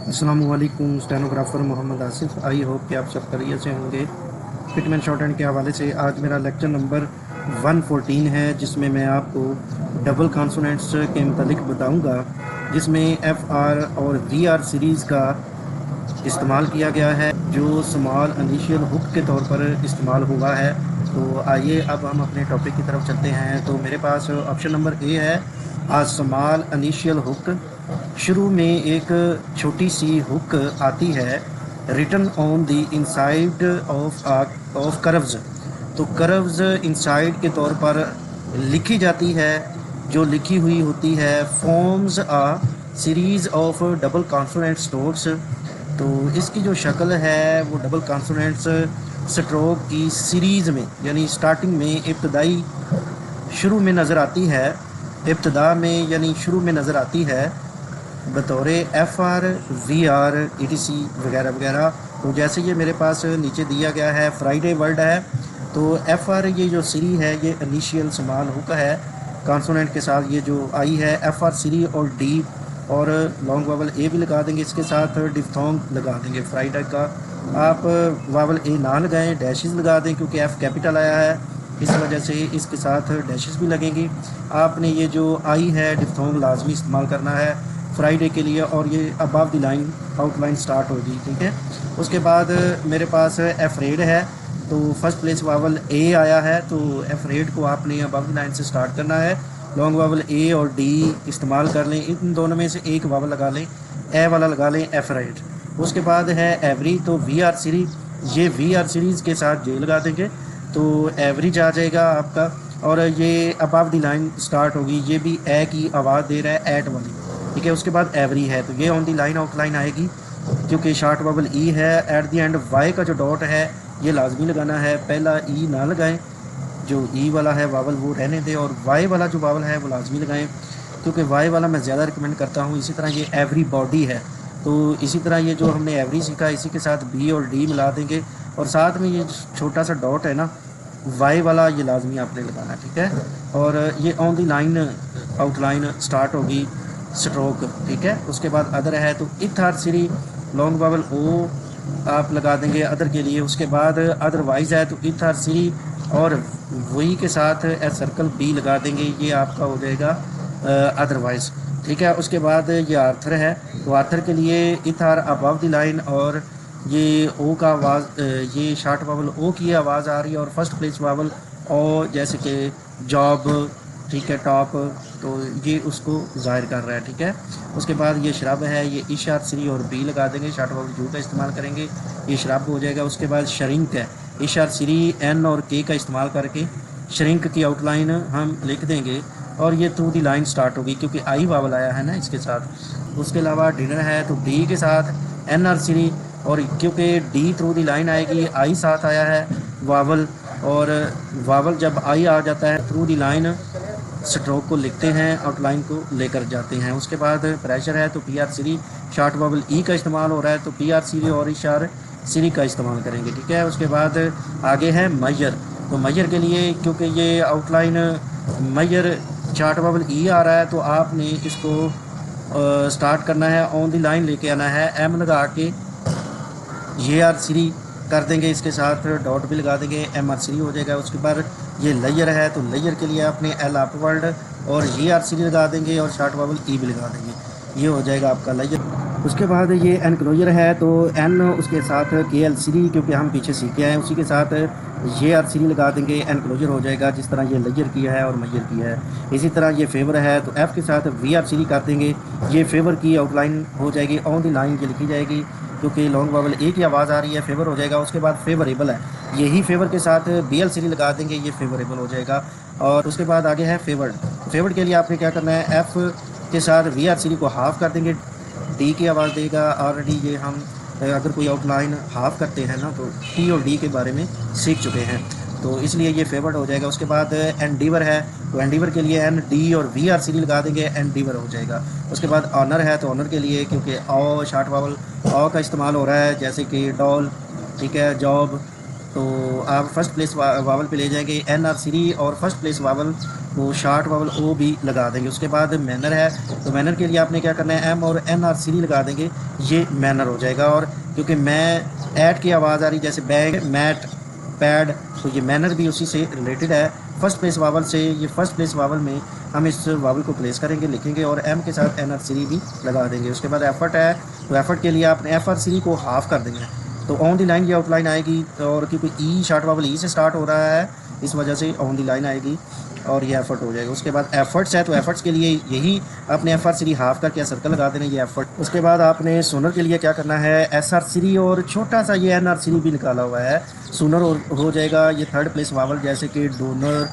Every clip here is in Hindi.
अस्सलामुअलैकुम। Stenographer Mohammad Asif. I hope कि आप सब खैरियत से होंगे। फिटमेंट शॉर्ट के हवाले से आज मेरा लेक्चर नंबर 114 है, जिसमें मैं आपको डबल कॉन्सोनेंट्स के मतलब बताऊंगा, जिसमें एफ़ आर और वी आर सीरीज़ का इस्तेमाल किया गया है, जो स्मॉल इनिशियल हुक के तौर पर इस्तेमाल हुआ है। तो आइए अब हम अपने टॉपिक की तरफ चलते हैं। तो मेरे पास ऑप्शन नंबर ए है, आ स्मॉल इनिशियल हुक। शुरू में एक छोटी सी हुक आती है, written on the inside of curves. तो कर्व्स इनसाइड के तौर पर लिखी जाती है, जो लिखी हुई होती है forms a series of double consonant notes. तो इसकी जो शक्ल है वो डबल कॉन्सोनेंट्स स्ट्रोक की सीरीज़ में, यानी स्टार्टिंग में इब्तदाई शुरू में नज़र आती है, इब्तदा में यानी शुरू में नज़र आती है बतौर F R, V R, E T C वगैरह वगैरह। तो जैसे ये मेरे पास नीचे दिया गया है, फ्राइडे वर्ड है। तो एफ़ आर ये जो सीरी है ये इनिशियल स्मॉल हुक है कॉन्सोनेंट के साथ। ये जो आई है एफ़ आर सीरी और डी और लॉन्ग वावल ए भी लगा देंगे, इसके साथ डिफ्थोंग लगा देंगे फ्राइडे का। आप वावल ए ना लगाएं, डैशेस लगा दें, क्योंकि एफ़ कैपिटल आया है, इस वजह से इसके साथ डैशेस भी लगेंगी। आपने ये जो आई है डिफ्थोंग लाजमी इस्तेमाल करना है फ्राइडे के लिए, और ये above the line outline start होगी, ठीक है। उसके बाद मेरे पास एफ रेड है, तो फर्स्ट प्लेस वावल ए आया है, तो एफ रेड को आपने अबव द लाइन से स्टार्ट करना है। लॉन्ग वावल ए और डी इस्तेमाल कर लें, इन दोनों में से एक वावल लगा लें, ए वाला लगा लें, एफ रेड। उसके बाद है एवरी, तो वी आर सीरीज, ये वी आर सीरीज़ के साथ जे लगा देंगे, तो एवरेज आ जाएगा आपका। और ये अबव द लाइन स्टार्ट होगी, ये भी ए की आवाज़ दे रहा है, एट वाली, ठीक है। उसके बाद एवरी है, तो ये ऑन दी लाइन आउटलाइन आएगी, क्योंकि शॉर्ट वावल ई है। एट द एंड वाई का जो डॉट है ये लाजमी लगाना है, पहला ई ना लगाएं, जो ई वाला है वावल वो रहने दें, और वाई वाला जो वावल है वो लाजमी लगाएं, क्योंकि वाई वाला मैं ज़्यादा रिकमेंड करता हूँ। इसी तरह ये एवरी बॉडी है, तो इसी तरह ये जो हमने एवरी सीखा, इसी के साथ बी और डी मिला देंगे, और साथ में ये छोटा सा डॉट है ना वाई वाला, ये लाजमी आपने लगाना, ठीक है। और ये on the line outline start होगी स्ट्रोक, ठीक है। उसके बाद अदर है, तो इथ आर सीरी, लॉन्ग वावल ओ आप लगा देंगे अदर के लिए। उसके बाद अदरवाइज है, तो इथ आर सीरी और वही के साथ ए सर्कल बी लगा देंगे, ये आपका हो जाएगा अदरवाइज, ठीक है। उसके बाद ये आर्थर है, तो आर्थर के लिए इथ आर अबव द लाइन, और ये ओ का आवाज़, ये शॉर्ट वावल ओ की आवाज़ आ रही है, और फर्स्ट प्लेस वावल ओ, जैसे कि जॉब, ठीक है, टॉप, तो ये उसको ज़ाहिर कर रहा है, ठीक है। उसके बाद ये शराब है, ये इशार सीरी और बी लगा देंगे, शॉर्ट वावल जू का इस्तेमाल करेंगे, ये शराब हो जाएगा। उसके बाद शरिंक है, इशार सीरी एन और के का इस्तेमाल करके शरिंक की आउटलाइन हम लिख देंगे, और ये थ्रू दी लाइन स्टार्ट होगी, क्योंकि आई वावल आया है ना इसके साथ। उसके अलावा डिनर है, तो डी के साथ एन आर सीरी, और क्योंकि डी थ्रू दी लाइन आएगी, आई साथ आया है वावल, और वावल जब आई आ जाता है थ्रू दी लाइन स्ट्रोक को लिखते हैं, आउटलाइन को लेकर जाते हैं। उसके बाद प्रेशर है, तो पी आर सीरी, शॉर्ट वावल ई का इस्तेमाल हो रहा है, तो पी आर सीरी और इशार सीरी का इस्तेमाल करेंगे, ठीक है। उसके बाद आगे है मैयर, तो मैयर के लिए क्योंकि ये आउटलाइन मैयर शॉर्ट वावल ई आ रहा है, तो आपने इसको स्टार्ट करना है, ऑन दी लाइन लेके आना है, एम लगा के ये आर सीरी कर देंगे, इसके साथ डॉट भी लगा देंगे, एम आर सीरी हो जाएगा। उसके बाद ये लेयर है, तो लेयर के लिए आपने एल अपवर्ड और ये आर सीरी लगा देंगे, और शॉर्ट वावल ई भी लगा देंगे, ये हो जाएगा आपका लेयर। उसके बाद ये एनक्लोजर है, तो एन उसके साथ के एल सीरी, क्योंकि हम पीछे सीखे हैं, उसी के साथ ये आर सीरी लगा देंगे, एनक्लोजर हो जाएगा, जिस तरह ये लेयर किया है और मैयर किया है। इसी तरह ये फेवर है, तो एफ़ के साथ वी आर सीरी कर देंगे, ये फेवर की आउटलाइन हो जाएगी, ऑन दी लाइन ये लिखी जाएगी, क्योंकि लॉन्ग वावल ए की आवाज़ आ रही है, फेवर हो जाएगा। उसके बाद फेवरेबल है, यही फेवर के साथ बी एल सीरी लगा देंगे, ये फेवरेबल हो जाएगा। और उसके बाद आगे है फेवर्ड, फेवर्ड के लिए आपने क्या करना है, एफ़ के साथ वी आर सीरी को हाफ कर देंगे, डी की आवाज़ देगा। ऑलरेडी ये हम अगर कोई आउटलाइन हाफ करते हैं ना, तो टी और डी के बारे में सीख चुके हैं, तो इसलिए ये फेवर्ड हो जाएगा। उसके बाद एंडीवर है, तो एंडीवर के लिए एन डी और वी आर सीरी लगा देंगे, एंडीवर हो जाएगा। उसके बाद ऑनर है, तो ऑनर के लिए क्योंकि ओ शॉर्ट वावल ओ का इस्तेमाल हो रहा है, जैसे कि डॉल, ठीक है, जॉब, तो आप फर्स्ट प्लेस वावल पे ले जाएंगे एन आर सीरी, और फर्स्ट प्लेस वावल तो शार्ट वावल ओ भी लगा देंगे। उसके बाद मैनर है, तो मैनर के लिए आपने क्या करना है, एम और एन आर सीरी लगा देंगे, ये मैनर हो जाएगा। और क्योंकि मैं ऐड की आवाज़ आ रही, जैसे बैग, मैट, पैड, तो ये मैनर भी उसी से रिलेटेड है। फर्स्ट प्लेस वावल से, ये फर्स्ट प्लेस वावल में हम इस वावल को प्लेस करेंगे, लिखेंगे और एम के साथ एन आर सीरी भी लगा देंगे। उसके बाद एफर्ट है, तो एफर्ट के लिए आपने एफ आर सीरी को हाफ कर देंगे, तो ऑन दी लाइन ये आउटलाइन आएगी। और क्योंकि ई शार्ट वावल ई से स्टार्ट हो रहा है, इस वजह से ऑन दी लाइन आएगी और ये एफर्ट हो जाएगा। उसके बाद एफर्ट्स है, तो एफर्ट्स के लिए यही आपने एफ आर सीरी हाफ करके सर्कल लगा देना, ये एफर्ट। उसके बाद आपने सोनर के लिए क्या करना है, एस आर सीरी और छोटा सा ये एन आर सीरी भी निकाला हुआ है, सोनर हो जाएगा। ये थर्ड प्लेस वावल, जैसे कि डोनर,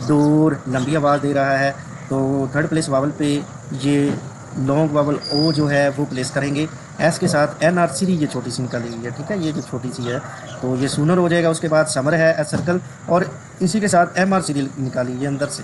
डोर लंबी आवाज़ दे रहा है, तो थर्ड प्लेस वावल पे ये लॉन्ग वावल ओ जो है वो प्लेस करेंगे। एस के साथ एन आर सीरी ये छोटी सी निकाली हुई है, ठीक है, ये जो छोटी सी है, तो ये सूनर हो जाएगा। उसके बाद समर है, एस सर्कल, और इसी के साथ एम आर सीरी निकाली ये अंदर से।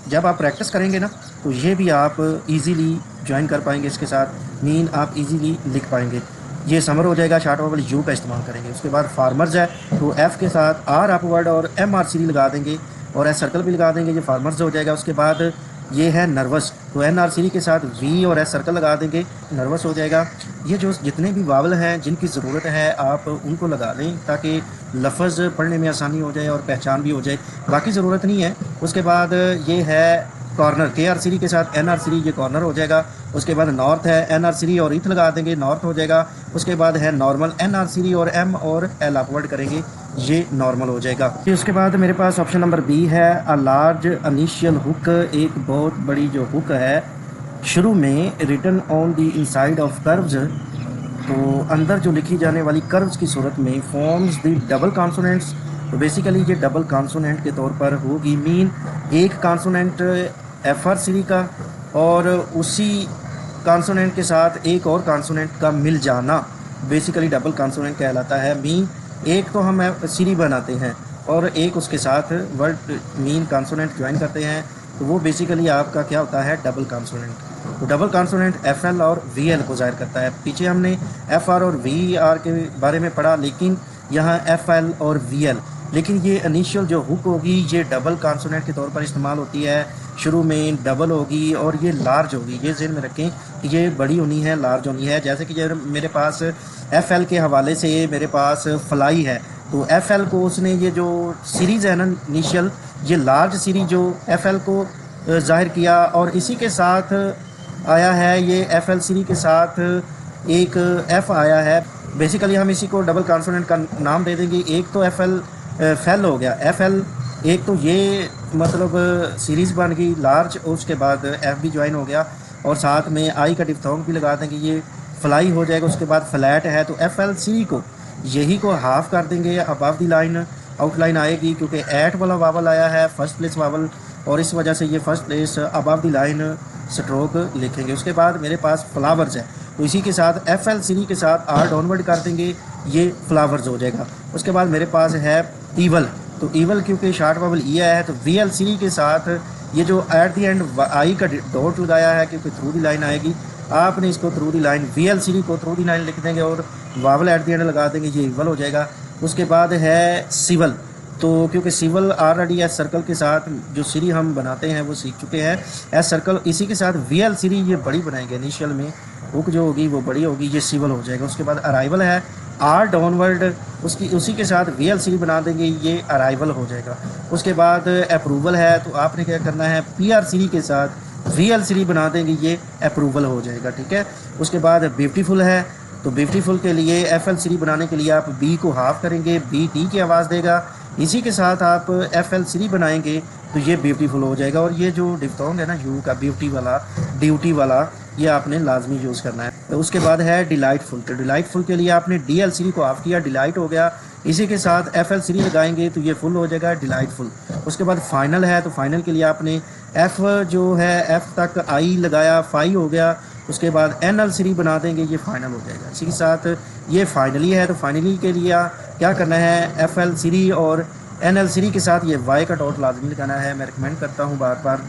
जब आप प्रैक्टिस करेंगे ना, तो ये भी आप इजीली ज्वाइन कर पाएंगे, इसके साथ मीन आप इजीली लिख पाएंगे। ये समर हो जाएगा, शार्ट वावल यू का इस्तेमाल करेंगे। उसके बाद फार्मर्स है, तो एफ़ के साथ आर अपवर्ड और एम आर सीरी लगा देंगे और एस सर्कल भी लगा देंगे, ये फार्मर्स हो जाएगा। उसके बाद ये है नर्वस, तो एन आर सीरी के साथ वी और एस सर्कल लगा देंगे, नर्वस हो जाएगा। ये जो जितने भी वावल हैं जिनकी ज़रूरत है आप उनको लगा लें, ताकि लफ्ज़ पढ़ने में आसानी हो जाए और पहचान भी हो जाए, बाकी ज़रूरत नहीं है। उसके बाद ये है कॉर्नर, के आर सीरी के साथ एन आर सीरी, ये कॉर्नर हो जाएगा। उसके बाद नॉर्थ है, एन आर सीरी और ईथ लगा देंगे, नॉर्थ हो जाएगा। उसके बाद है नॉर्मल, एन आर सीरी और एम और एल अपवर्ड करेंगे, ये नॉर्मल हो जाएगा। फिर उसके बाद मेरे पास ऑप्शन नंबर बी है, अ लार्ज इनिशियल हुक, एक बहुत बड़ी जो हुक है शुरू में, written on the inside of curves, तो अंदर जो लिखी जाने वाली कर्व्स की सूरत में, फॉर्म्स द डबल कॉन्सोनेंट्स, तो बेसिकली ये डबल कॉन्सोनेंट के तौर पर होगी। मीन एक कॉन्सोनेंट एफ आर सीरी का और उसी कॉन्सोनेंट के साथ एक और कॉन्सोनेंट का मिल जाना बेसिकली डबल कॉन्सोनेंट कहलाता है। मीन एक तो हम सीरी बनाते हैं और एक उसके साथ वर्ड मीन कॉन्सोनेंट ज्वाइन करते हैं, तो वो बेसिकली आपका क्या होता है, डबल कॉन्सोनेंट। तो डबल कॉन्सोनेंट एफ एल और वी एल को ज़ाहिर करता है। पीछे हमने एफ आर और वी आर के बारे में पढ़ा, लेकिन यहाँ एफ एल और वी एल, लेकिन ये इनिशियल जो हुक होगी ये डबल कॉन्सोनेंट के तौर पर इस्तेमाल होती है, शुरू में डबल होगी और ये लार्ज होगी। ये ज़हन में रखें कि ये बड़ी होनी है, लार्ज होनी है। जैसे कि मेरे पास एफ एल के हवाले से मेरे पास फ्लाई है, तो एफ एल को उसने ये जो सीरीज़ है ना इनिशियल, ये लार्ज सीरीज जो एफ एल को ज़ाहिर किया, और इसी के साथ आया है ये एफ एल सीरीज के साथ एक एफ आया है। बेसिकली हम इसी को डबल कॉन्सोनेंट का नाम दे देंगे। एक तो एफ एल फेल हो गया, एफ एल, एक तो ये मतलब सीरीज़ बन गई लार्ज, और उसके बाद एफ भी ज्वाइन हो गया और साथ में आई का डिफ्थोंग भी लगा देंगे, ये फ्लाई हो जाएगा। उसके बाद फ्लैट है, तो एफ एल सी को यही को हाफ कर देंगे, अबव दी लाइन आउटलाइन आएगी, क्योंकि एट वाला वावल आया है फर्स्ट प्लेस वावल, और इस वजह से ये फर्स्ट प्लेस अबव दी लाइन स्ट्रोक लिखेंगे। उसके बाद मेरे पास फ्लावर्स है, तो इसी के साथ एफ एल सी के साथ आर डाउनवर्ड कर देंगे, ये फ्लावर्स हो जाएगा। उसके बाद मेरे पास है ईवल, तो ईवल क्योंकि शार्ट वावल ई आया है, तो वी एल सी के साथ ये जो एट दी एंड आई का डॉट लगाया है, क्योंकि थ्रू दी लाइन आएगी, आपने इसको through the line, V L C को थ्रू दी लाइन लिख देंगे और वावल एट दी एंड लगा देंगे, ये ईवल हो जाएगा। उसके बाद है सिवल, तो क्योंकि सिवल ऑलरेडी एस सर्कल के साथ जो सीरी हम बनाते हैं वो सीख चुके हैं, एस सर्कल इसी के साथ वी एल सीरी ये बड़ी बनाएंगे, इनिशियल में हुक जो होगी वो बड़ी होगी, ये सिवल हो जाएगा। उसके बाद अराइवल है, आर डाउनवर्ड, उसी के साथ वी एल सीरी बना देंगे, ये अराइवल हो जाएगा। उसके बाद अप्रूवल है, तो आपने क्या करना है, पी आर सीरी के साथ वी एल सीरी बना देंगे, ये अप्रूवल हो जाएगा, ठीक है। उसके बाद ब्यूटीफुल है, तो ब्यूटीफुल के लिए एफ एल सीरी बनाने के लिए आप बी को हाफ करेंगे, बी टी की आवाज़ देगा, इसी के साथ आप एफ एल सीरी बनाएंगे, तो ये ब्यूटीफुल हो जाएगा। और ये जो डिफ्थोंग है ना यू का, ब्यूटी वाला, ड्यूटी वाला, ये आपने लाजमी यूज़ करना है। तो उसके बाद है डिलाइटफुल, तो डिलाइटफुल के लिए आपने डी एल सीरी को ऑफ किया, डिलाइट हो गया, इसी के साथ एफ एल सीरी लगाएंगे तो ये फुल हो जाएगा, डिलाइटफुल। उसके बाद फाइनल है, तो फाइनल के लिए आपने एफ़ जो है एफ़ तक आई लगाया, फाई हो गया, उसके बाद एन एल सीरी बना देंगे, ये फाइनल हो जाएगा। इसी के साथ ये फाइनली है, तो फाइनली के लिए क्या करना है, एफ एल सीरी और एन एल सीरी के साथ ये वाई का डॉट लाजमी लगाना है। मैं रिकमेंड करता हूँ बार बार,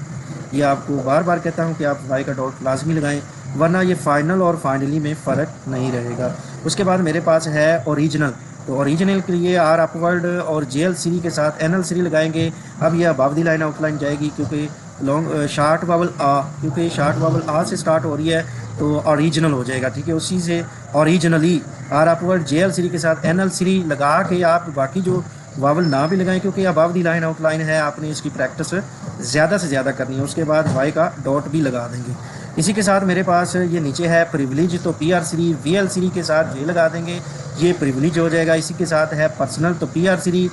ये आपको बार बार कहता हूँ कि आप वाई का डॉट लाजमी लगाएं, वरना ये फाइनल और फाइनली में फ़र्क नहीं रहेगा। उसके बाद मेरे पास है ओरिजिनल, तो ओरिजिनल के लिए आर अपवर्ड और जे एल सीरी के साथ एन एल सीरी लगाएंगे। अब ये अबव दी लाइन आउटलाइन जाएगी, क्योंकि लॉन्ग शार्ट वावल आ, क्योंकि शार्ट वावल आ से स्टार्ट हो रही है तो ओरिजिनल हो जाएगा, ठीक है। उसी से ओरिजिनली और आप वर्ड JL सीरी के साथ NL सीरी लगा के आप बाकी जो वावल ना भी लगाएं, क्योंकि अबव दी लाइन आउटलाइन है, आपने इसकी प्रैक्टिस ज़्यादा से ज़्यादा करनी है। उसके बाद वाई का डॉट भी लगा देंगे। इसी के साथ मेरे पास ये नीचे है प्रिविलेज, तो PR सीरी VL सीरी के साथ ये लगा देंगे, ये प्रिविलेज हो जाएगा। इसी के साथ है पर्सनल, तो PR सीरी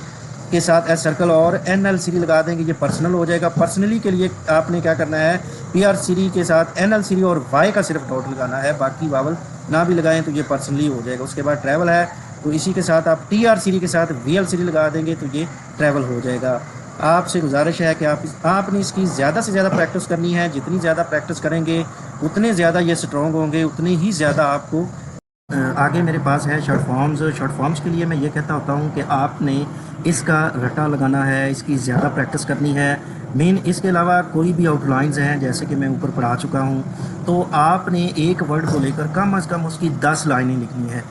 के साथ एस सर्कल और NL सीरी लगा देंगे, ये पर्सनल हो जाएगा। पर्सनली के लिए आपने क्या करना है, PR सीरी के साथ NL सीरी और वाई का सिर्फ डॉट लगाना है, बाकी वावल ना भी लगाएं तो ये पर्सनली हो जाएगा। उसके बाद ट्रैवल है, तो इसी के साथ आप TR सीरी के साथ VL सीरी लगा देंगे तो ये ट्रैवल हो जाएगा। आपसे गुजारिश है कि आपने इसकी ज़्यादा से ज़्यादा प्रैक्टिस करनी है। जितनी ज़्यादा प्रैक्टिस करेंगे उतने ज़्यादा ये स्ट्रॉन्ग होंगे, उतने ही ज़्यादा आपको आगे मेरे पास है शॉर्ट फॉर्म्स। शॉर्ट फॉर्म्स के लिए मैं ये कहता होता हूँ कि आपने इसका रटा लगाना है, इसकी ज़्यादा प्रैक्टिस करनी है। मेन इसके अलावा कोई भी आउटलाइंस हैं जैसे कि मैं ऊपर पढ़ा चुका हूँ, तो आपने एक वर्ड को लेकर कम अज़ कम उसकी 10 लाइनें लिखनी है।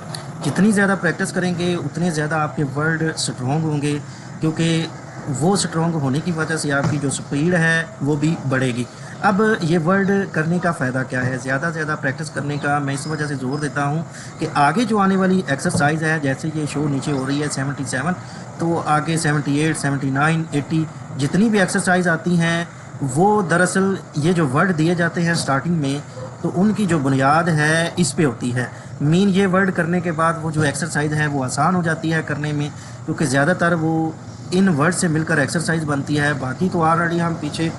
जितनी ज़्यादा प्रैक्टिस करेंगे उतने ज़्यादा आपके वर्ड स्ट्रॉन्ग होंगे, क्योंकि वो स्ट्रॉन्ग होने की वजह से आपकी जो स्पीड है वो भी बढ़ेगी। अब ये वर्ड करने का फ़ायदा क्या है, ज़्यादा से ज़्यादा प्रैक्टिस करने का मैं इस वजह से ज़ोर देता हूँ कि आगे जो आने वाली एक्सरसाइज है, जैसे ये शो नीचे हो रही है 77, तो आगे 78, 79, 80 जितनी भी एक्सरसाइज आती हैं वो दरअसल ये जो वर्ड दिए जाते हैं स्टार्टिंग में, तो उनकी जो बुनियाद है इस पे होती है। मीन ये वर्ड करने के बाद वो जो एक्सरसाइज है वो आसान हो जाती है करने में, क्योंकि ज़्यादातर वो इन वर्ड से मिलकर एक्सरसाइज बनती है। बाकी तो ऑलरेडी हम पीछे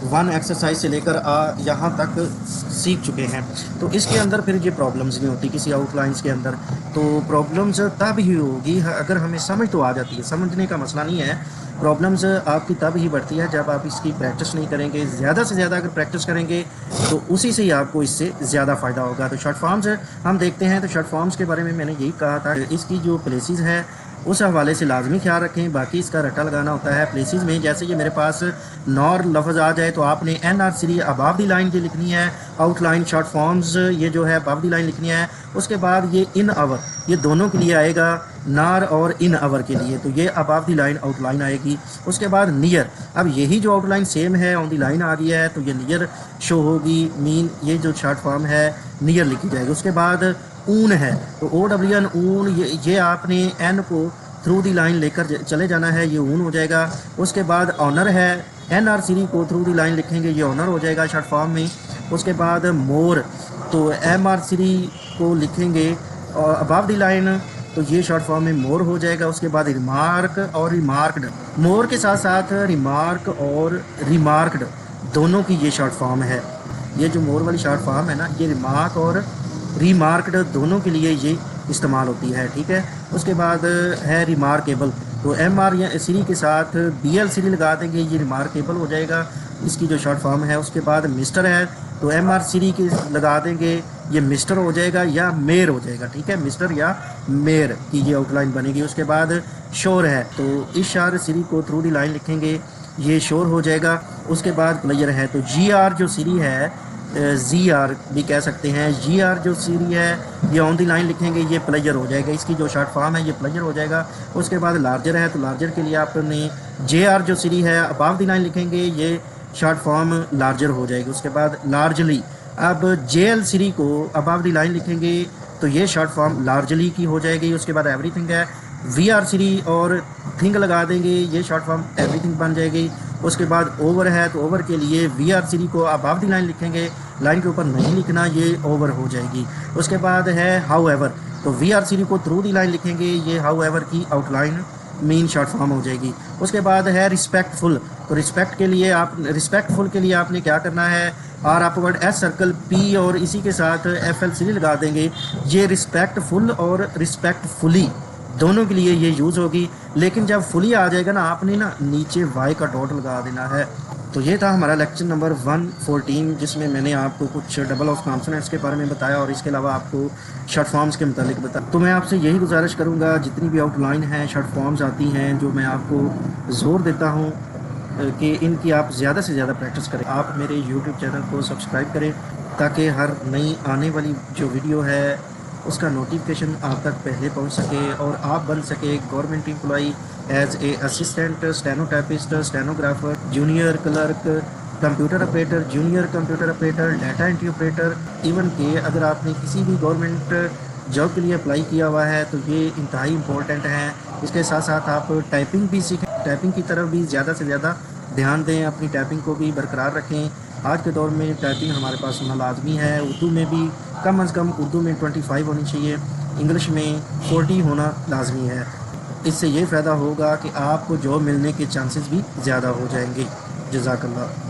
1 एक्सरसाइज से लेकर यहाँ तक सीख चुके हैं, तो इसके अंदर फिर ये प्रॉब्लम्स नहीं होती किसी आउटलाइंस के अंदर। तो प्रॉब्लम्स तब ही होगी अगर हमें समझ तो आ जाती है, समझने का मसला नहीं है। प्रॉब्लम्स आपकी तब ही बढ़ती है जब आप इसकी प्रैक्टिस नहीं करेंगे। ज़्यादा से ज़्यादा अगर प्रैक्टिस करेंगे तो उसी से ही आपको इससे ज़्यादा फ़ायदा होगा। तो शॉर्ट फॉर्म्स हम देखते हैं, तो शॉर्ट फॉर्म्स के बारे में मैंने यही कहा था, इसकी जो प्लेसेस है उस हवाले से लाजमी ख्याल रखें। बाकी इसका रटा लगाना होता है प्लेसेस में। जैसे ये मेरे पास नॉर लफ्ज़ आ जाए तो आपने NR सीरी अबाव दी लाइन की लिखनी है, आउटलाइन शॉर्ट फॉर्म्स ये जो है अबाव दी लाइन लिखनी है। उसके बाद ये इन आवर, ये दोनों के लिए आएगा, नार और इन आवर के लिए, तो ये अबाव दी लाइन आउटलाइन आएगी। उसके बाद नियर, अब यही जो आउटलाइन सेम है ऑन दी लाइन आ रही है तो ये नियर शो होगी। मीन ये जो शॉर्ट फॉर्म है नियर लिखी जाएगी। उसके बाद ऊन है, तो OWN ऊन, ये आपने N को थ्रू दी लाइन लेकर चले जाना है, ये ऊन हो जाएगा। उसके बाद ऑनर है, NR सीरी को थ्रू दी लाइन लिखेंगे, ये ऑनर हो जाएगा शॉर्ट फॉर्म में। उसके बाद मोर, तो MR सीरी को लिखेंगे और अबाव दी लाइन, तो ये शॉर्ट फॉर्म में मोर हो जाएगा। उसके बाद रिमार्क और रिमार्क्ड, मोर के साथ साथ रिमार्क और रिमार्क्ड दोनों की ये शॉर्ट फॉर्म है। ये जो मोर वाली शॉर्ट फॉर्म है ना, ये रिमार्क और रिमार्क्ड दोनों के लिए ये इस्तेमाल होती है, ठीक है। उसके बाद है रिमार्केबल, तो MR या सीरी के साथ BL सीरी लगा देंगे, ये रिमार्केबल हो जाएगा इसकी जो शॉर्ट फॉर्म है। उसके बाद मिस्टर है, तो MR सीरी के लगा देंगे, ये मिस्टर हो जाएगा या मेयर हो जाएगा, ठीक है, मिस्टर या मेयर की ये आउटलाइन बनेगी। उसके बाद शोर है, तो इस शार सीरी को थ्रू दी लाइन लिखेंगे, ये शोर हो जाएगा। उसके बाद प्लेयर है, तो GR जो सीरी है, ZR भी कह सकते हैं, GR जो सीरी है ये ऑन दी लाइन लिखेंगे, ये प्लेयर हो जाएगा, इसकी जो शॉर्ट फॉर्म है ये प्लेयर हो जाएगा। उसके बाद लार्जर है, तो लार्जर के लिए आपने JR जो सीरी है अबाव दी लाइन लिखेंगे, ये शॉर्ट फॉर्म लार्जर हो जाएगी। उसके बाद लार्जली, अब JL सीरी को अबाव दी लाइन लिखेंगे तो ये शॉर्ट फॉर्म लार्जली की हो जाएगी। उसके बाद एवरीथिंग है, VR सीरी और थिंग लगा देंगे, ये शॉर्ट फॉर्म एवरीथिंग बन जाएगी। उसके बाद ओवर है, तो ओवर के लिए VR सीरी को अबाव दी लाइन लिखेंगे, लाइन के ऊपर नहीं लिखना, ये ओवर हो जाएगी। उसके बाद है हाउ एवर, तो VR सीरी को थ्रू दी लाइन लिखेंगे, ये हाउ एवर की आउटलाइन मेन शॉर्ट फॉर्म हो जाएगी। उसके बाद है रिस्पेक्टफुल, तो रिस्पेक्टफुल के लिए आपने क्या करना है, और आप वर्ड S सर्कल P और इसी के साथ FL सीरी लगा देंगे, ये रिस्पेक्टफुल और रिस्पेक्टफुली दोनों के लिए ये यूज़ होगी। लेकिन जब फुली आ जाएगा ना, आपने ना नीचे Y का डॉट लगा देना है। तो ये था हमारा लेक्चर नंबर 114, जिसमें मैंने आपको कुछ डबल ऑफ कॉन्सोनेंट्स के बारे में बताया और इसके अलावा आपको शॉर्ट फॉर्म्स के मुतालिक बताया। तो मैं आपसे यही गुजारिश करूँगा, जितनी भी आउटलाइन है शॉर्ट फॉर्म्स आती हैं, जो मैं आपको ज़ोर देता हूँ कि इनकी आप ज़्यादा से ज़्यादा प्रैक्टिस करें। आप मेरे यूट्यूब चैनल को सब्सक्राइब करें ताकि हर नई आने वाली जो वीडियो है उसका नोटिफिकेशन आप तक पहले पहुंच सके और आप बन सके government employee as a assistant, stenotypist, stenographer, junior clerk, computer operator, junior computer operator, data entry operator, even के अगर आपने किसी भी गवर्नमेंट जॉब के लिए अप्लाई किया हुआ है तो ये इंतहाई इम्पोर्टेंट है। इसके साथ साथ आप टाइपिंग भी सीखें, टाइपिंग की तरफ भी ज़्यादा से ज़्यादा ध्यान दें, अपनी टाइपिंग को भी बरकरार रखें। आज के दौर में टाइपिंग हमारे पास होना लाजमी है। उर्दू में भी कम अज़ कम उर्दू में 25 होनी चाहिए, इंग्लिश में 40 होना लाजमी है। इससे ये फ़ायदा होगा कि आपको जॉब मिलने के चांसेस भी ज़्यादा हो जाएंगे। जज़ाकल्लाह।